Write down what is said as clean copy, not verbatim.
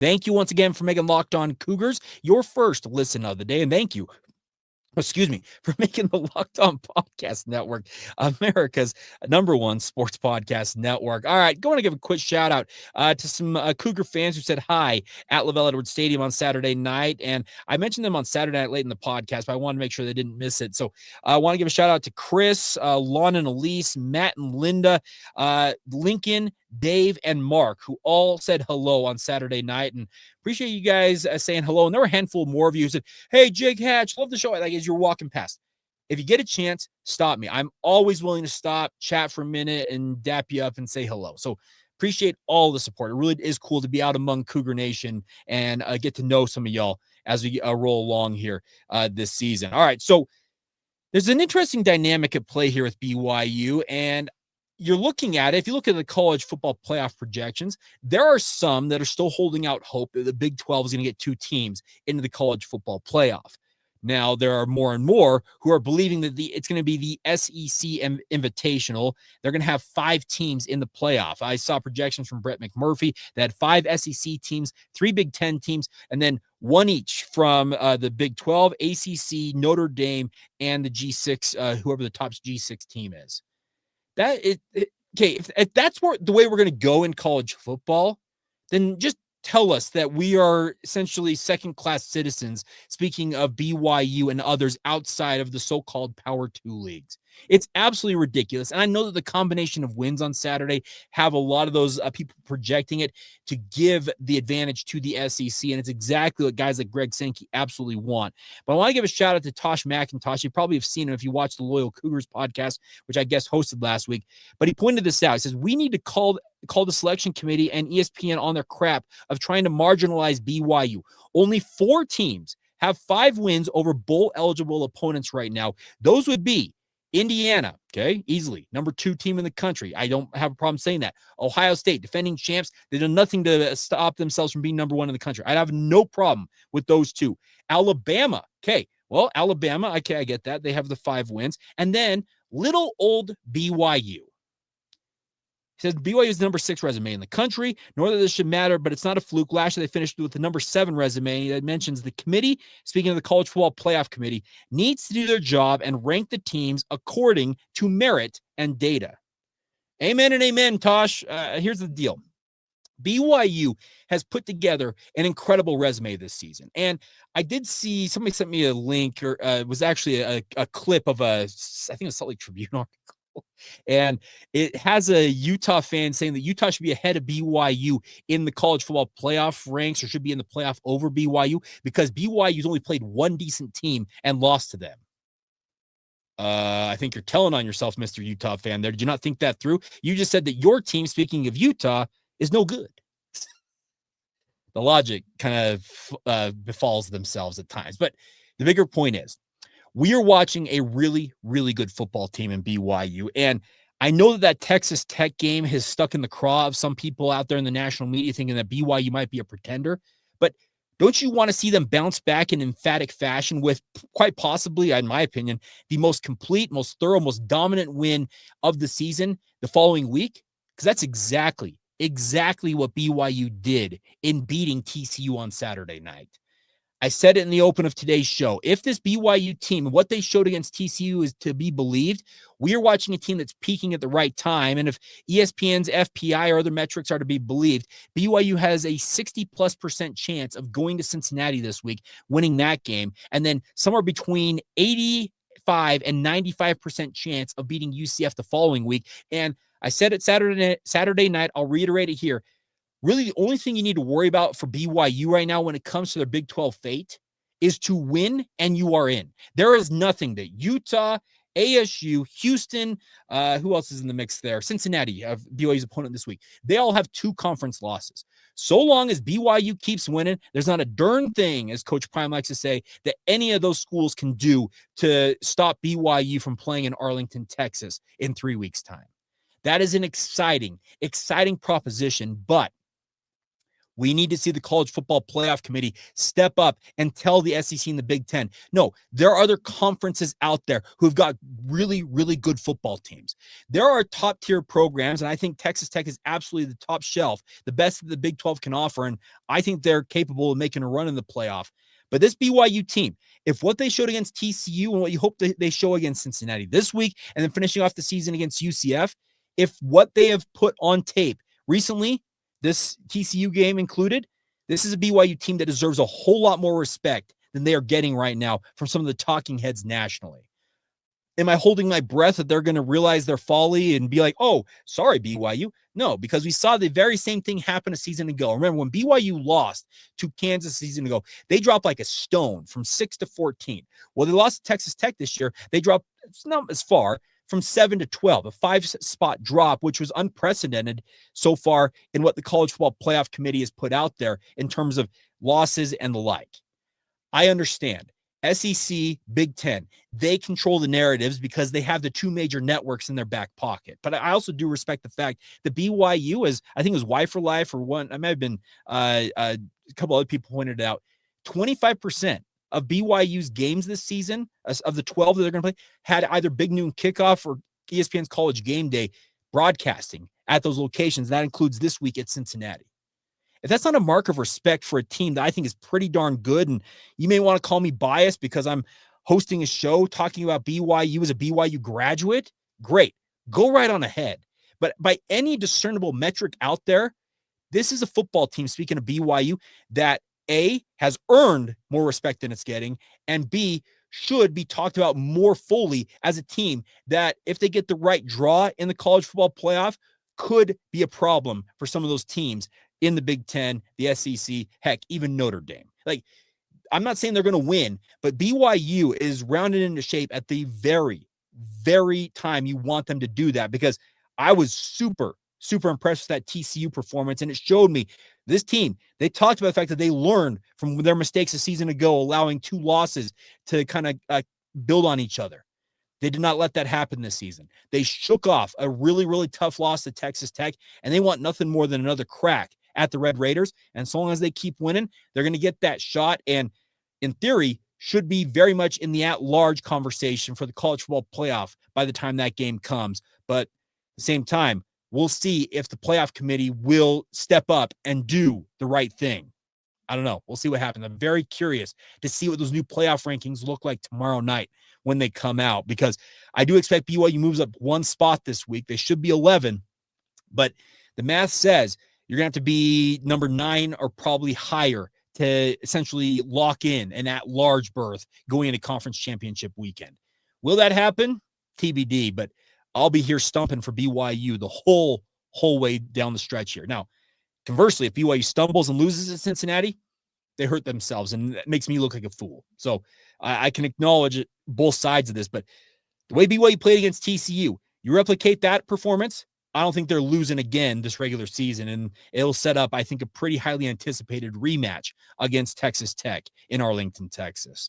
Thank you once again for making Locked On Cougars your first listen of the day. And thank you, for making the Locked On Podcast Network America's number one sports podcast network. All right, going to give a quick shout out to some Cougar fans who said hi at LaVell Edwards Stadium on Saturday night. And I mentioned them on Saturday night late in the podcast, but I wanted to make sure they didn't miss it. So I want to give a shout out to Chris, Lon and Elise, Matt and Linda, Lincoln, Dave, and Mark, who all said hello on Saturday night. And appreciate you guys saying hello. And there were a handful more of you who said, "Hey, Jake Hatch, love the show." Like as you're walking past, if you get a chance, stop me. I'm always willing to stop, chat for a minute, and dap you up and say hello. So appreciate all the support. It really is cool to be out among Cougar Nation and get to know some of y'all as we roll along here this season. All right, so there's an interesting dynamic at play here with BYU, and you're looking at it. If you look at the college football playoff projections, there are some that are still holding out hope that the Big 12 is going to get 2 teams into the college football playoff. Now, there are more and more who are believing that it's going to be the SEC Invitational. They're going to have 5 teams in the playoff. I saw projections from Brett McMurphy that had 5 SEC teams, 3 Big 10 teams, and then 1 each from the Big 12, ACC, Notre Dame, and the G6, whoever the top G6 team is. If that's the way we're going to go in college football, then just tell us that we are essentially second-class citizens, speaking of BYU and others outside of the so-called Power 2 leagues. It's absolutely ridiculous. And I know that the combination of wins on Saturday have a lot of those people projecting it to give the advantage to the SEC. And it's exactly what guys like Greg Sankey absolutely want. But I want to give a shout out to Tosh McIntosh. You probably have seen him if you watched the Loyal Cougars podcast, which I guess hosted last week. But he pointed this out. He says, we need to call the selection committee and ESPN on their crap of trying to marginalize BYU. Only 4 teams have 5 wins over bowl-eligible opponents right now. Those would be Indiana, okay, easily, number 2 team in the country. I don't have a problem saying that. Ohio State, defending champs. They've done nothing to stop themselves from being number 1 in the country. I'd have no problem with those 2. Alabama, okay, well, Alabama, okay, I get that. They have the 5 wins. And then little old BYU. He says BYU is the number 6 resume in the country. Nor that this should matter, but it's not a fluke. Last year, they finished with the number 7 resume. That mentions the committee, speaking of the College Football Playoff Committee, needs to do their job and rank the teams according to merit and data. Amen and amen, Tosh. Here's the deal. BYU has put together an incredible resume this season. And I did see somebody sent me a link, or it was actually a clip of I think a Salt Lake Tribune article. And it has a Utah fan saying that Utah should be ahead of BYU in the college football playoff ranks, or should be in the playoff over BYU, because BYU's only played 1 decent team and lost to them. I think you're telling on yourself, Mr. Utah fan there. Did you not think that through? You just said that your team, speaking of Utah, is no good. The logic kind of befalls themselves at times. But the bigger point is, we are watching a really, really good football team in BYU. And I know that Texas Tech game has stuck in the craw of some people out there in the national media thinking that BYU might be a pretender. But don't you want to see them bounce back in emphatic fashion with quite possibly, in my opinion, the most complete, most thorough, most dominant win of the season the following week? Because that's exactly what BYU did in beating TCU on Saturday night. I said it in the open of today's show. If this BYU team, what they showed against TCU is to be believed, we are watching a team that's peaking at the right time. And if ESPN's FPI or other metrics are to be believed, BYU has a 60+% chance of going to Cincinnati this week, winning that game, and then somewhere between 85 and 95% chance of beating UCF the following week. And I said it Saturday night. I'll reiterate it here. Really, the only thing you need to worry about for BYU right now when it comes to their Big 12 fate is to win, and you are in. There is nothing that Utah, ASU, Houston, who else is in the mix there? Cincinnati, BYU's opponent this week. They all have 2 conference losses. So long as BYU keeps winning, there's not a darn thing, as Coach Prime likes to say, that any of those schools can do to stop BYU from playing in Arlington, Texas in 3 weeks' time. That is an exciting proposition, but We need to see the college football playoff committee step up and tell the SEC and the Big Ten, no, there are other conferences out there who've got really, really good football teams. There are top tier programs, and I think Texas Tech is absolutely the top shelf, the best that the Big 12 can offer, and I think they're capable of making a run in the playoff. But this BYU team, if what they showed against TCU and what you hope they show against Cincinnati this week, and then finishing off the season against UCF, if what they have put on tape recently, this TCU game included, this is a BYU team that deserves a whole lot more respect than they are getting right now from some of the talking heads nationally. Am I holding my breath that they're going to realize their folly and be like, oh, sorry, BYU? No, because we saw the very same thing happen a season ago. Remember, when BYU lost to Kansas a season ago, they dropped like a stone from 6 to 14. Well, they lost to Texas Tech this year. They dropped, it's not as far, from 7 to 12, a 5-spot drop, which was unprecedented so far in what the College Football Playoff Committee has put out there in terms of losses and the like. I understand. SEC, Big Ten, they control the narratives because they have the two major networks in their back pocket. But I also do respect the fact that BYU is, I think it was Y for Life or one, I might have been a couple other people pointed it out, 25% of BYU's games this season, of the 12 that they're going to play, had either Big Noon Kickoff or ESPN's College Game Day broadcasting at those locations. That includes this week at Cincinnati. If that's not a mark of respect for a team that I think is pretty darn good, and you may want to call me biased because I'm hosting a show talking about BYU as a BYU graduate, great. Go right on ahead. But by any discernible metric out there, this is a football team, speaking of BYU, that A, has earned more respect than it's getting, and B, should be talked about more fully as a team that, if they get the right draw in the college football playoff, could be a problem for some of those teams in the Big Ten, the SEC, heck, even Notre Dame. Like, I'm not saying they're going to win, but BYU is rounded into shape at the very, very time you want them to do that, because I was super impressed with that TCU performance, and it showed me this team, they talked about the fact that they learned from their mistakes a season ago, allowing 2 losses to kind of build on each other. They did not let that happen this season. They shook off a really, really tough loss to Texas Tech, and they want nothing more than another crack at the Red Raiders. And so long as they keep winning, they're going to get that shot, and in theory, should be very much in the at-large conversation for the college football playoff by the time that game comes. But at the same time, we'll see if the playoff committee will step up and do the right thing. I don't know. We'll see what happens. I'm very curious to see what those new playoff rankings look like tomorrow night when they come out, because I do expect BYU moves up 1 spot this week. They should be 11, but the math says you're going to have to be number 9 or probably higher to essentially lock in an at-large berth going into conference championship weekend. Will that happen? TBD, but I'll be here stumping for BYU the whole way down the stretch here. Now, conversely, if BYU stumbles and loses at Cincinnati, they hurt themselves, and that makes me look like a fool. So I can acknowledge both sides of this, but the way BYU played against TCU, you replicate that performance, I don't think they're losing again this regular season, and it'll set up, I think, a pretty highly anticipated rematch against Texas Tech in Arlington, Texas.